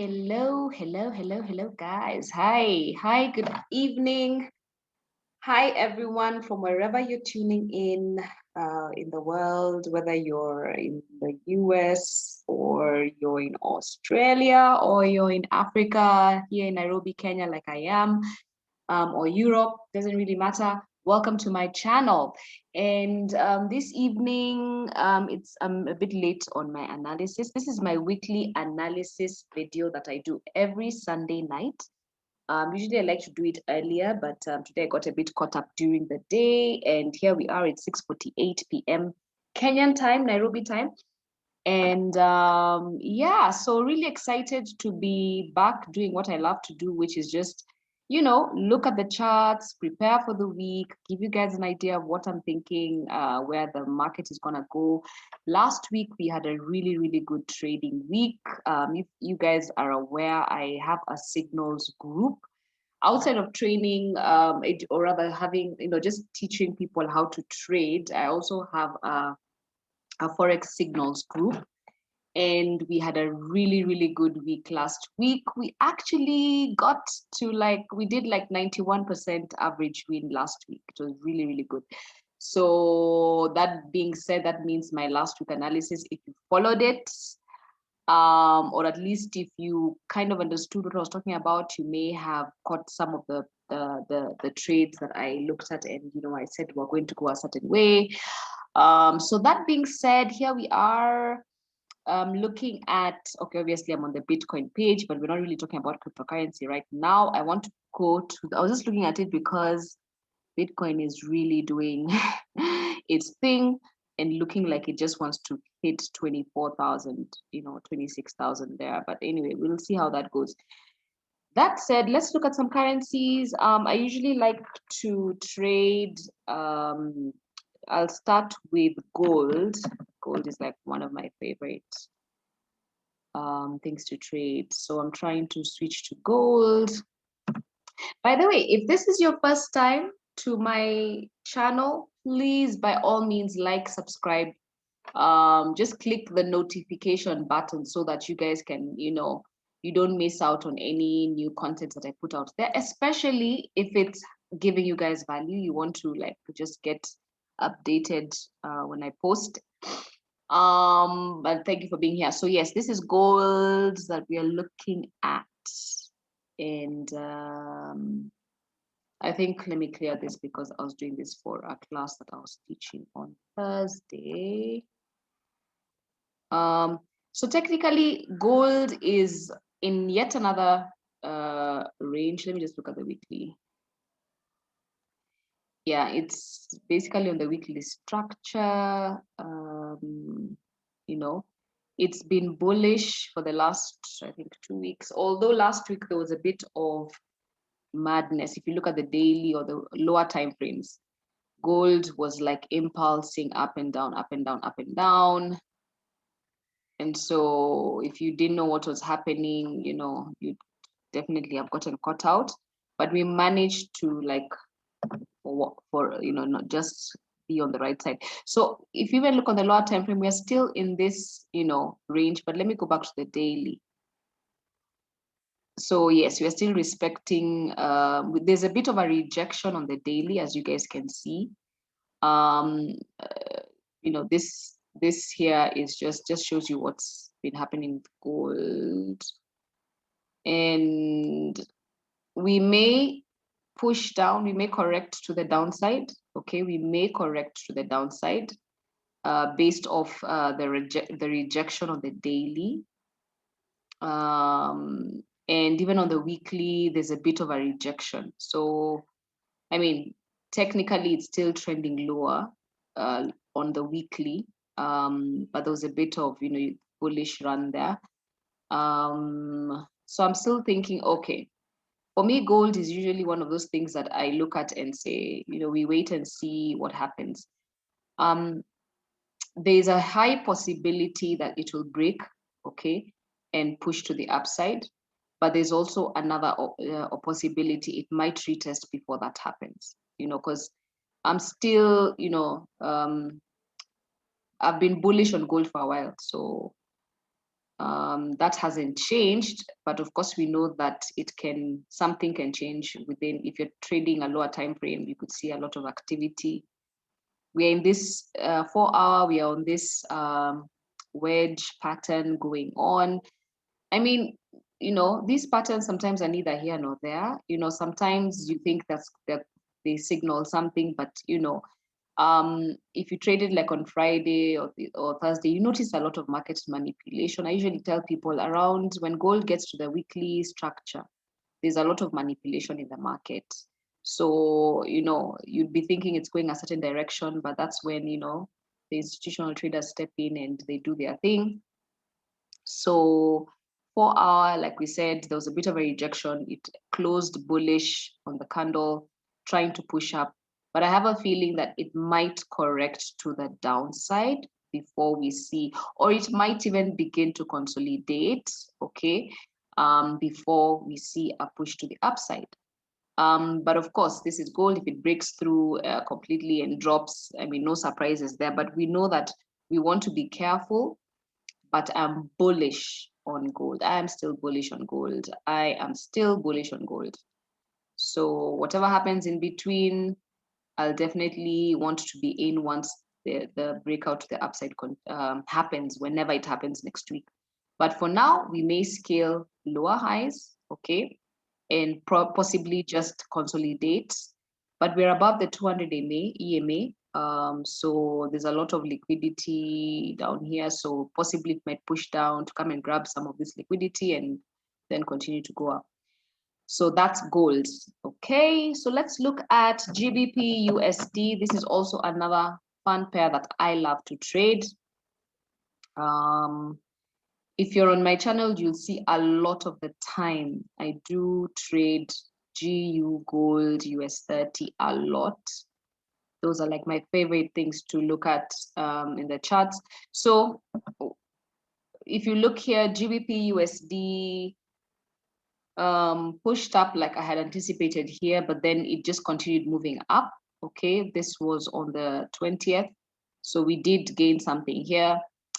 Hello, guys. Hi, good evening. Hi, everyone, from wherever you're tuning in the world, whether you're in the US or you're in Australia or you're in Africa, here in Nairobi, Kenya, like I am, or Europe, doesn't really matter. Welcome to my channel. And this evening, it's a bit late on my analysis. This is my weekly analysis video that I do every Sunday night. Usually I like to do it earlier, but today I got a bit caught up during the day. And here we are at 6:48 p.m. Kenyan time, Nairobi time. And yeah, so really excited to be back doing what I love to do, which is just, look at the charts, prepare for the week, give you guys an idea of what I'm thinking, where the market is going to go. Last week, we had a really, really good trading week. If you guys are aware, I have a signals group outside of training, or rather having, just teaching people how to trade. I also have a FOREX signals group, and we had a really, really good week last week. We actually got to we did 91% average win last week. It was really, really good. So that being said, that means my last week analysis, if you followed it, or at least if you kind of understood what I was talking about, you may have caught some of the trades that I looked at, and I said we're going to go a certain way. So that being said, here we are, looking at, okay, obviously I'm on the Bitcoin page, but we're not really talking about cryptocurrency right now. I want to go to, I was just looking at it because Bitcoin is really doing its thing and looking like it just wants to hit 24,000, 26,000 there. But anyway, we'll see how that goes. That said, let's look at some currencies. I usually like to trade, I'll start with gold. Gold is like one of my favorite things to trade. So I'm trying to switch to gold. By the way, if this is your first time to my channel, please, by all means, like, subscribe. Just click the notification button so that you guys can, you don't miss out on any new content that I put out there, especially if it's giving you guys value. You want to just get updated when I post. But thank you for being here. So yes, this is gold that we are looking at. And I think, let me clear this because I was doing this for a class that I was teaching on Thursday. So technically, gold is in yet another range. Let me just look at the weekly. Yeah, it's basically on the weekly structure. It's been bullish for the last, I think, 2 weeks. Although last week there was a bit of madness. If you look at the daily or the lower time frames, gold was like impulsing up and down, up and down, up and down. And so if you didn't know what was happening, you definitely have gotten caught out. But we managed to not just be on the right side. So if you even look on the lower time frame, we are still in this, range. But let me go back to the daily. So yes, we are still respecting. There's a bit of a rejection on the daily, as you guys can see. This here is just shows you what's been happening with gold, and we may push down, we may correct to the downside. Okay, we may correct to the downside based off the rejection on the daily. And even on the weekly, there's a bit of a rejection. So, I mean, technically it's still trending lower on the weekly, but there was a bit of, bullish run there. So I'm still thinking, okay, for me, gold is usually one of those things that I look at and say, we wait and see what happens. There's a high possibility that it will break, okay, and push to the upside. But there's also another possibility it might retest before that happens, because I'm still, I've been bullish on gold for a while. So That hasn't changed, but of course we know that something can change within. If you're trading a lower time frame, you could see a lot of activity. We're in this 4-hour, we are on this wedge pattern going on. I mean, these patterns sometimes are neither here nor there. Sometimes you think that they signal something, but if you traded like on Friday or Thursday, you notice a lot of market manipulation. I usually tell people around when gold gets to the weekly structure, there's a lot of manipulation in the market. So, you'd be thinking it's going a certain direction, but that's when, the institutional traders step in and they do their thing. So 4-hour, like we said, there was a bit of a rejection. It closed bullish on the candle, trying to push up. But I have a feeling that it might correct to the downside before we see, or it might even begin to consolidate, okay, before we see a push to the upside. But of course, this is gold. If it breaks through completely and drops, I mean, no surprises there. But we know that we want to be careful, but I'm bullish on gold. I am still bullish on gold. I am still bullish on gold. So whatever happens in between, I'll definitely want to be in once the breakout to the upside happens, whenever it happens next week. But for now, we may scale lower highs, okay, and possibly just consolidate. But we're above the 200 EMA. So there's a lot of liquidity down here. So possibly it might push down to come and grab some of this liquidity and then continue to go up. So that's gold. Okay, so let's look at GBP USD. This is also another fun pair that I love to trade. If you're on my channel, you'll see a lot of the time I do trade GU gold US30 a lot. Those are like my favorite things to look at in the charts. So if you look here, GBP USD pushed up like I had anticipated here, but then it just continued moving up. Okay, this was on the 20th. So we did gain something here,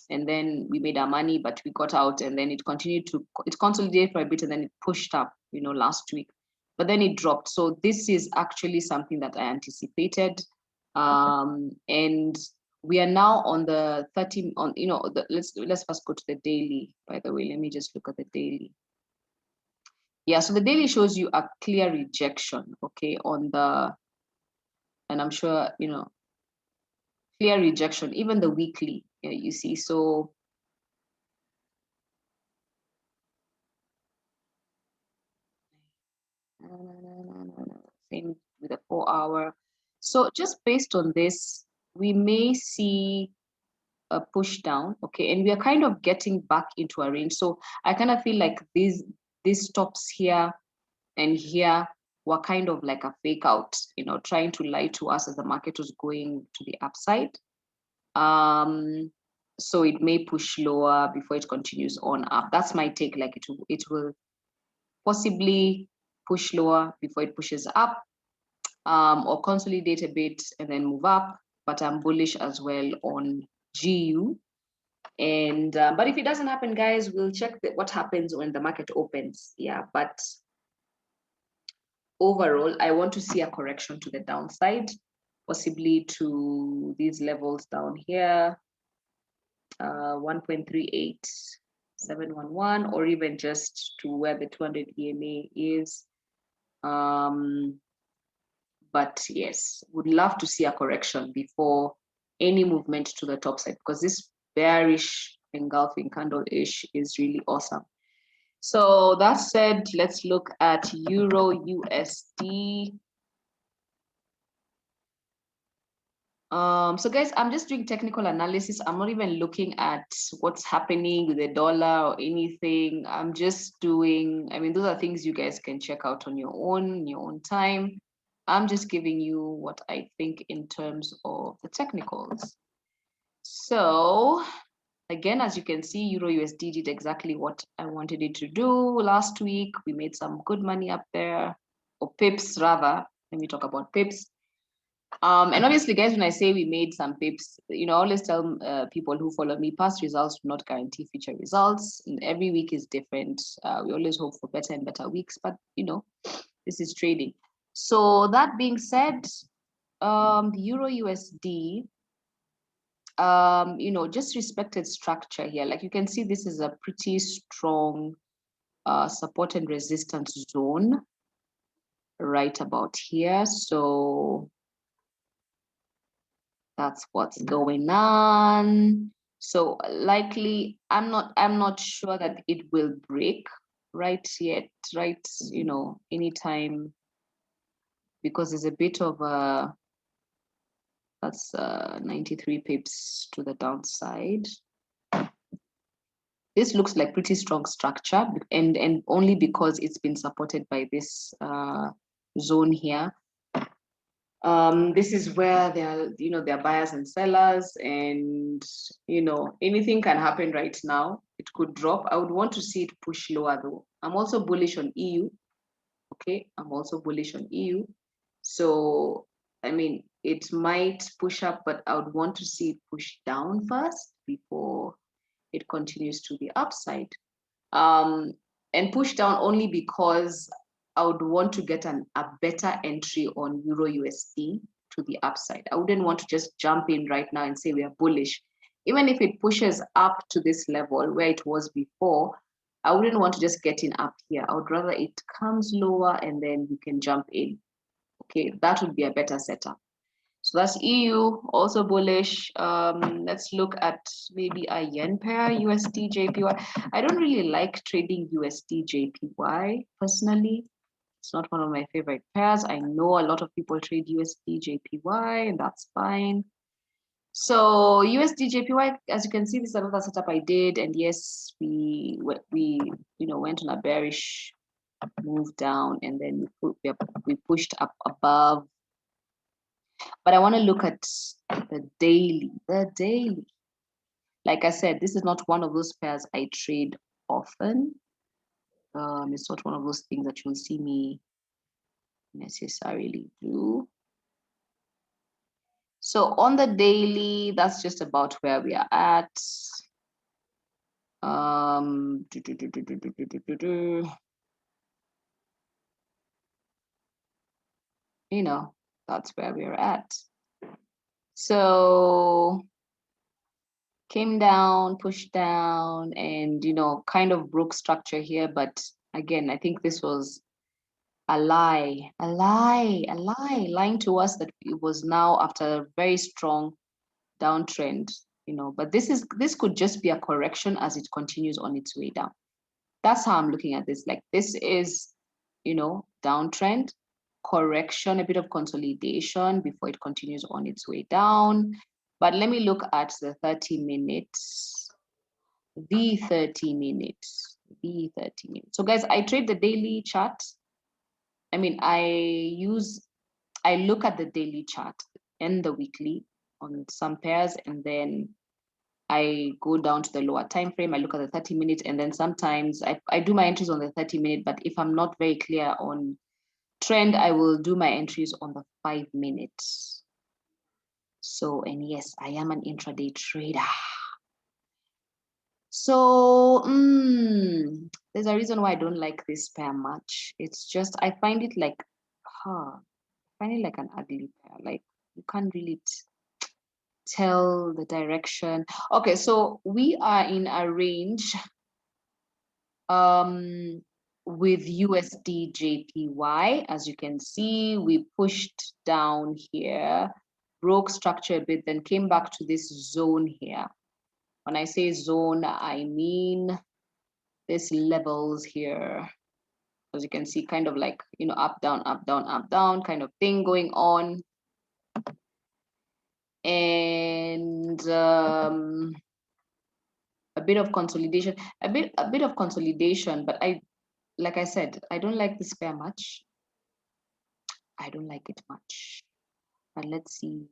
and then we made our money, but we got out, and then it consolidated for a bit, and then it pushed up, last week, but then it dropped. So this is actually something that I anticipated. And we are now on the 30 on, let's first go to the daily, by the way. Let me just look at the daily. Yeah, so the daily shows you a clear rejection, okay, and I'm sure, clear rejection, even the weekly, you see. So same with the 4-hour. So just based on this, we may see a push down, okay, and we are kind of getting back into a range. So I kind of feel like these stops here and here were kind of like a fake out, trying to lie to us as the market was going to the upside. So it may push lower before it continues on up. That's my take. Like it will possibly push lower before it pushes up, or consolidate a bit and then move up. But I'm bullish as well on GU. And but if it doesn't happen, guys, we'll check what happens when the market opens. Yeah, but overall, I want to see a correction to the downside, possibly to these levels down here, 1.38711, or even just to where the 200 EMA is. But yes, would love to see a correction before any movement to the top side, because this bearish engulfing candle-ish is really awesome. So that said, let's look at Euro USD. So guys, I'm just doing technical analysis. I'm not even looking at what's happening with the dollar or anything. I'm just doing, those are things you guys can check out on your own time. I'm just giving you what I think in terms of the technicals. So again, as you can see, Euro USD did exactly what I wanted it to do last week. We made some good money up there, or pips rather. Let me talk about pips. And obviously, guys, when I say we made some pips, I always tell people who follow me, past results do not guarantee future results. And every week is different. We always hope for better and better weeks, but this is trading. So that being said, the Euro USD, just respected structure here. Like you can see, this is a pretty strong support and resistance zone right about here. So that's what's going on. So likely, I'm not sure that it will break right yet, right? Anytime, because there's a bit of a, that's 93 pips to the downside. This looks like pretty strong structure, and only because it's been supported by this zone here. This is where there are buyers and sellers, and anything can happen right now. It could drop. I would want to see it push lower though. I'm also bullish on EU. Okay, I'm also bullish on EU. So I mean, it might push up, but I would want to see it push down first before it continues to the upside. And push down only because I would want to get a better entry on Euro USD to the upside. I wouldn't want to just jump in right now and say we are bullish. Even if it pushes up to this level where it was before, I wouldn't want to just get in up here. I would rather it comes lower and then you can jump in. Okay, that would be a better setup. So that's EU, also bullish. Let's look at maybe a yen pair, USD Jpy. I don't really like trading USD Jpy personally. It's not one of my favorite pairs. I know a lot of people trade USD Jpy, and that's fine. So USD Jpy, as you can see, this is another setup I did, and yes, we went on a bearish move down, and then we pushed up above. But I want to look at the daily. Like I said, this is not one of those pairs I trade often. It's not one of those things that you'll see me necessarily do. So on the daily, that's just about where we are at. That's where we're at. So came down, pushed down, and kind of broke structure here. But again, I think this was a lie, lying to us that it was now after a very strong downtrend. But this could just be a correction as it continues on its way down. That's how I'm looking at this. Like this is, downtrend, correction, a bit of consolidation before it continues on its way down. But let me look at the 30 minutes, the 30 minutes. So guys, I trade the daily chart. I mean, I look at the daily chart and the weekly on some pairs, and then I go down to the lower time frame. I look at the 30 minutes, and then sometimes I do my entries on the 30 minute, but if I'm not very clear on trend, I will do my entries on the 5 minutes. So, and yes, I am an intraday trader. So there's a reason why I don't like this pair much. It's just I find it like an ugly pair. Like you can't really tell the direction. Okay, so we are in a range with USD JPY. As you can see, we pushed down here, broke structure a bit, then came back to this zone here. When I say zone, I mean this levels here. As you can see, kind of like, up, down, up, down, up, down kind of thing going on. And a bit of consolidation, a bit of consolidation, but like I said, I don't like this pair much. I don't like it much. But let's see.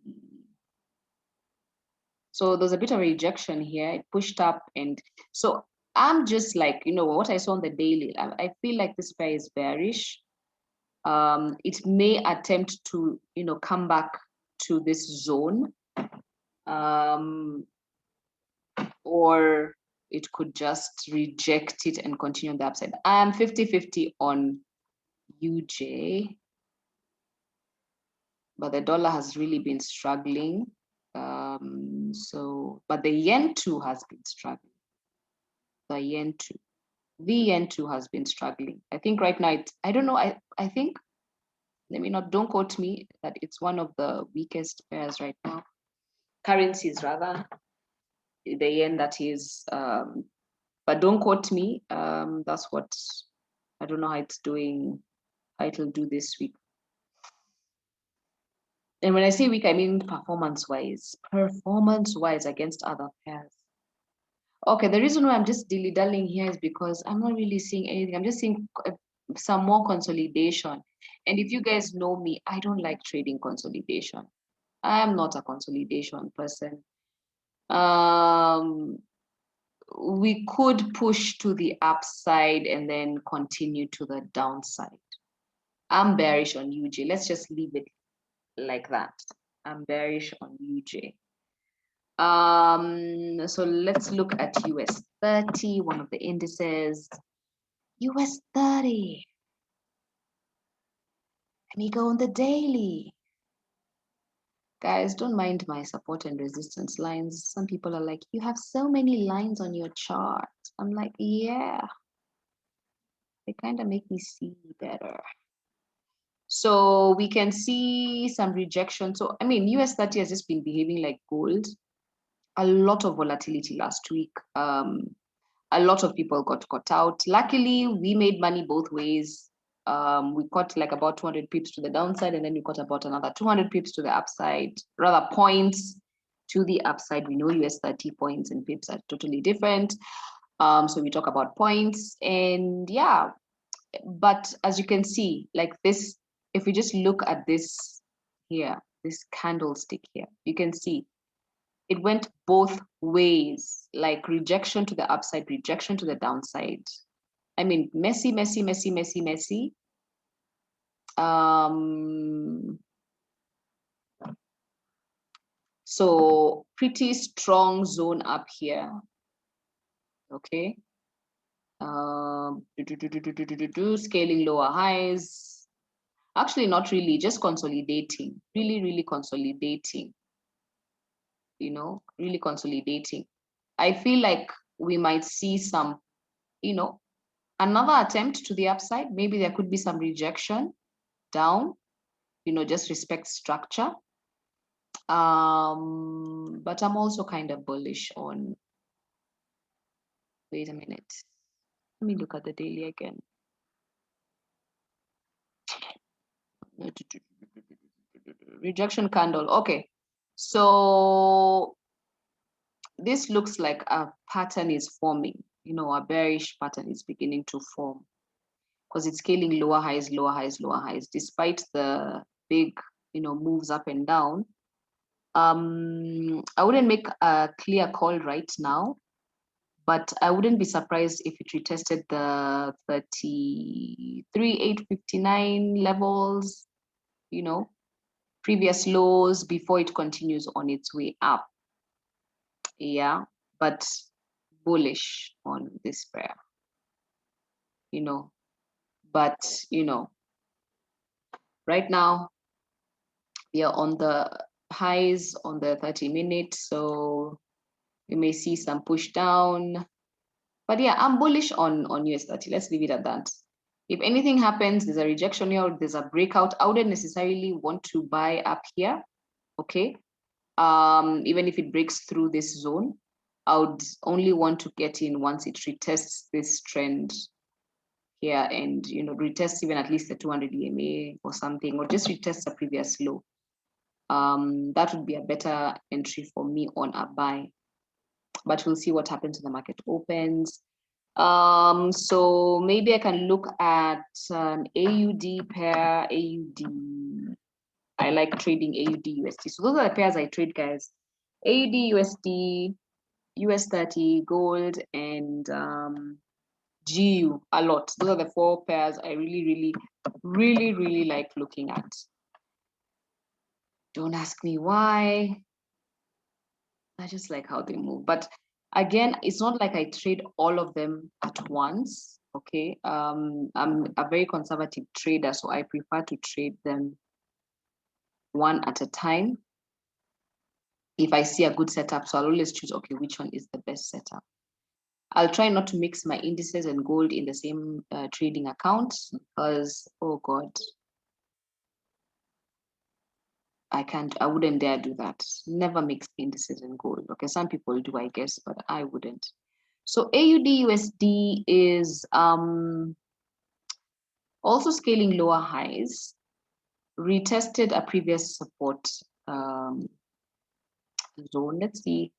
So there's a bit of rejection here. It pushed up, and so I'm just like, what I saw on the daily, I feel like this pair is bearish. It may attempt to, come back to this zone, or it could just reject it and continue on the upside. I'm 50-50 on UJ, but the dollar has really been struggling. But the yen too has been struggling. The yen too has been struggling. I think right now I don't know. I think, don't quote me, that it's one of the weakest pairs right now. Currencies rather, the yen, that is. But don't quote me. That's what, I don't know how it's doing, how it'll do this week. And when I say weak, I mean performance-wise against other pairs. Okay, the reason why I'm just dilly-dallying here is because I'm not really seeing anything. I'm just seeing some more consolidation. And if you guys know me, I don't like trading consolidation. I am not a consolidation person. We could push to the upside and then continue to the downside. I'm bearish on UJ. Let's just leave it like that. I'm bearish on UJ. So let's look at US 30, one of the indices. US 30. Let me go on the daily. Guys, don't mind my support and resistance lines. Some people are like, you have so many lines on your chart. I'm like, yeah. They kind of make me see better. So we can see some rejection. So, I mean, US 30 has just been behaving like gold. A lot of volatility last week. A lot of people got caught out. Luckily, we made money both ways. We caught like about 200 pips to the downside, and then we got about another 200 pips to the upside, rather points to the upside. We know US 30 points and pips are totally different. So we talk about points, and yeah, but as you can see, like this, if we just look at this here, this candlestick here, you can see it went both ways, like rejection to the upside, rejection to the downside. I mean, messy, messy, messy, messy, messy. So pretty strong zone up here. Okay. Scaling lower highs. Actually, not really, just consolidating. Really, really consolidating. You know, really consolidating. I feel like we might see some, you know, another attempt to the upside. Maybe there could be some rejection down, you know, just respect structure. But I'm also kind of bullish on, wait a minute. Let me look at the daily again. Rejection candle. Okay. So this looks like a pattern is forming, you know, a bearish pattern is beginning to form because it's scaling lower highs, lower highs, lower highs, despite the big, you know, moves up and down. I wouldn't make a clear call right now, but I wouldn't be surprised if it retested the 33,859 levels, you know, previous lows before it continues on its way up. Yeah, but bullish on this pair, you know, but, you know, right now we are on the highs on the 30-minute, so we may see some push down. But yeah, I'm bullish on US 30. Let's leave it at that. If anything happens, there's a rejection here, or there's a breakout, I wouldn't necessarily want to buy up here. Okay. Even if it breaks through this zone, I would only want to get in once it retests this trend here and, you know, retest even at least the 200 EMA or something, or just retest a previous low. That would be a better entry for me on a buy. But we'll see what happens when the market opens. So maybe I can look at an AUD pair, AUD. I like trading AUD USD. So those are the pairs I trade, guys. AUD USD, US 30, gold, and GU a lot. Those are the four pairs I really like looking at. Don't ask me why. I just like how they move. But again, it's not like I trade all of them at once. Okay. I'm a very conservative trader, so I prefer to trade them one at a time. If I see a good setup, so I'll always choose, okay, which one is the best setup. I'll try not to mix my indices and gold in the same trading account because, oh God, I wouldn't dare do that. Never mix indices and gold. Okay, some people do, I guess, but I wouldn't. So AUD USD is also scaling lower highs, retested a previous support zone. Let's see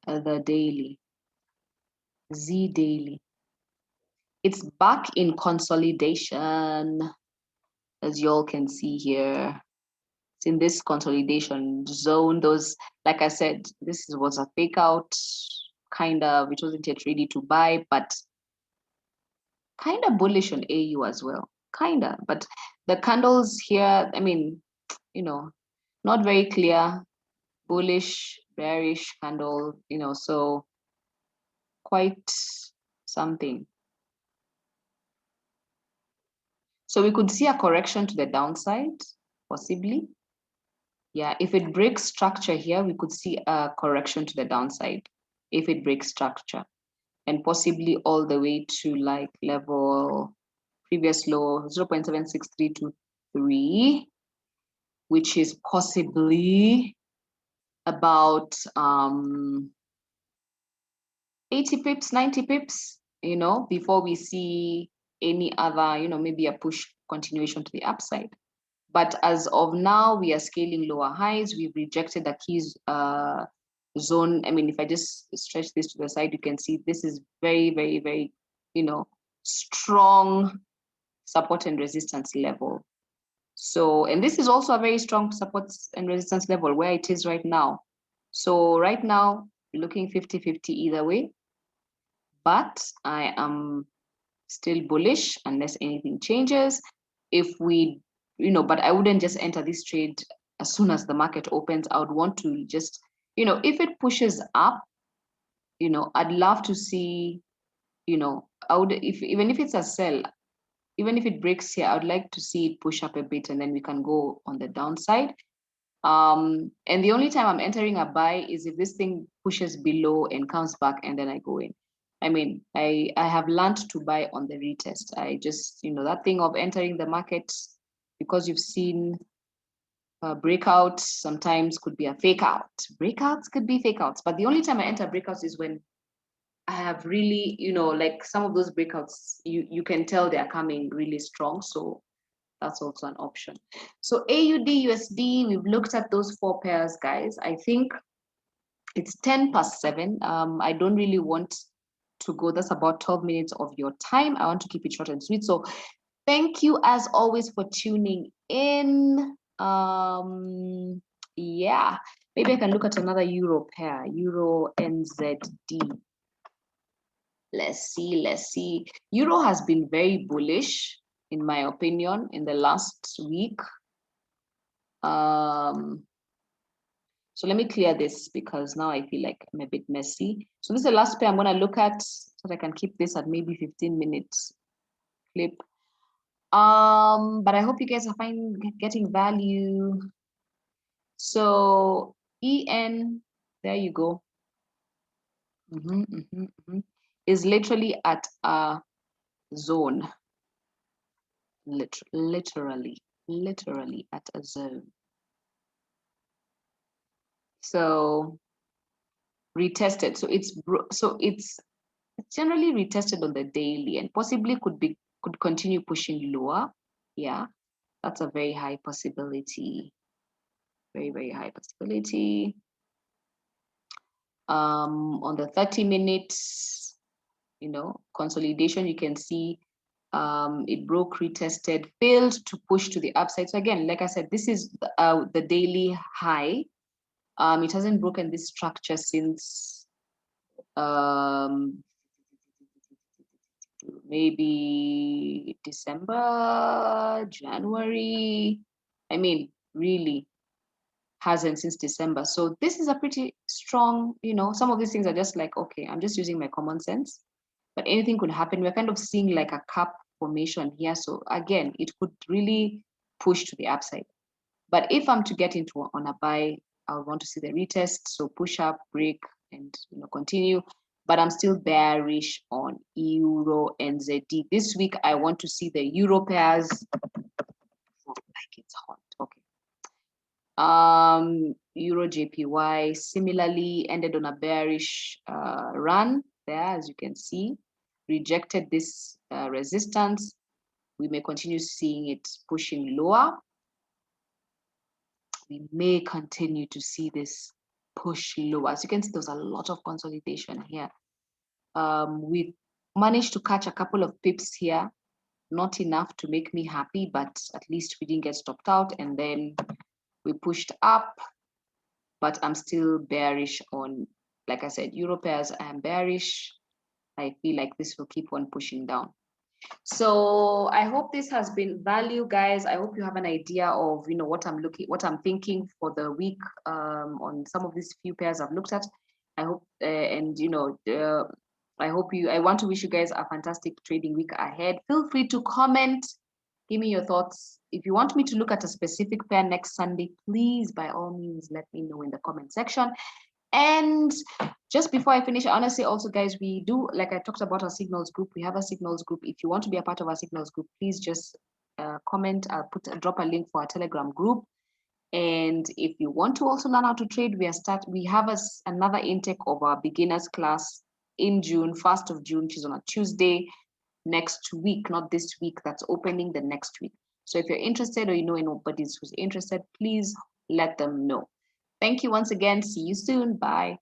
the daily, Z daily. It's back in consolidation, as you all can see here. It's in this consolidation zone. Those, like I said, was a fake out, kind of, which wasn't yet ready to buy, but kind of bullish on AU as well. Kind of, but the candles here, I mean, not very clear, bullish, bearish candle, so quite something. So we could see a correction to the downside, possibly. Yeah, if it breaks structure here, we could see a correction to the downside if it breaks structure, and possibly all the way to like level previous low 0.76323, which is possibly about 80 pips, 90 pips, before we see any other, maybe a push continuation to the upside. But as of now, we are scaling lower highs. We've rejected the keys zone. I mean, if I just stretch this to the side, you can see this is very, very, very, strong support and resistance level. So, and this is also a very strong support and resistance level where it is right now. So right now, looking 50-50 either way, but I am still bullish unless anything changes. If we, but I wouldn't just enter this trade as soon as the market opens. I would want to just, if it pushes up, I'd love to see, I would, even if it's a sell, even if it breaks here, I would like to see it push up a bit and then we can go on the downside. And the only time I'm entering a buy is if this thing pushes below and comes back and then I go in. I mean, I have learned to buy on the retest. I just, that thing of entering the market because you've seen breakouts sometimes could be a fake out. Breakouts could be fake outs, but the only time I enter breakouts is when I have really, like some of those breakouts, you can tell they're coming really strong. So that's also an option. So AUD USD, we've looked at those four pairs, guys. I think it's 7:10. I don't really want to go. That's about 12 minutes of your time. I want to keep it short and sweet. So thank you as always for tuning in. Yeah, maybe I can look at another euro pair, Euro NZD. Let's see. Euro has been very bullish, in my opinion, in the last week. So let me clear this because now I feel like I'm a bit messy. So this is the last pair I'm going to look at so that I can keep this at maybe 15 minutes clip. But I hope you guys are getting value. So EN, there you go. Is literally at a zone. Literally at a zone. So retested. So it's generally retested on the daily and possibly could continue pushing lower. Yeah, that's a very high possibility. Very, very high possibility. On the 30 minutes, consolidation, you can see it broke, retested, failed to push to the upside. So again, like I said, this is the daily high. It hasn't broken this structure since maybe December, January. I mean, really hasn't since December. So this is a pretty strong, some of these things are just like, okay, I'm just using my common sense, but anything could happen. We're kind of seeing like a cup formation here. So again, it could really push to the upside. But if I'm to get into on a buy, I want to see the retest. So push up, break, and continue. But I'm still bearish on Euro NZD. This week, I want to see the Euro pairs. Like it's hot. Okay. Euro JPY similarly ended on a bearish run there, as you can see, rejected this resistance. We may continue seeing it pushing lower. We may continue to see this push lower. As you can see, there's a lot of consolidation here. We managed to catch a couple of pips here, not enough to make me happy, but at least we didn't get stopped out, and then we pushed up. But I'm still bearish on, like I said, Euro pairs. I am bearish. I feel like this will keep on pushing down. So I hope this has been value, guys. I hope you have an idea of what I'm thinking for the week on some of these few pairs I've looked at. I hope I want to wish you guys a fantastic trading week ahead. Feel free to comment, give me your thoughts. If you want me to look at a specific pair next Sunday, please by all means let me know in the comment section. And just before I finish, I want to say also, guys, we do, like I talked about our signals group, we have a signals group. If you want to be a part of our signals group, please just comment. I'll drop a link for our Telegram group. And if you want to also learn how to trade, we have another intake of our beginners class in June, 1st of June, which is on a Tuesday next week, not this week. That's opening the next week. So if you're interested or anybody who's interested, please let them know. Thank you once again. See you soon. Bye.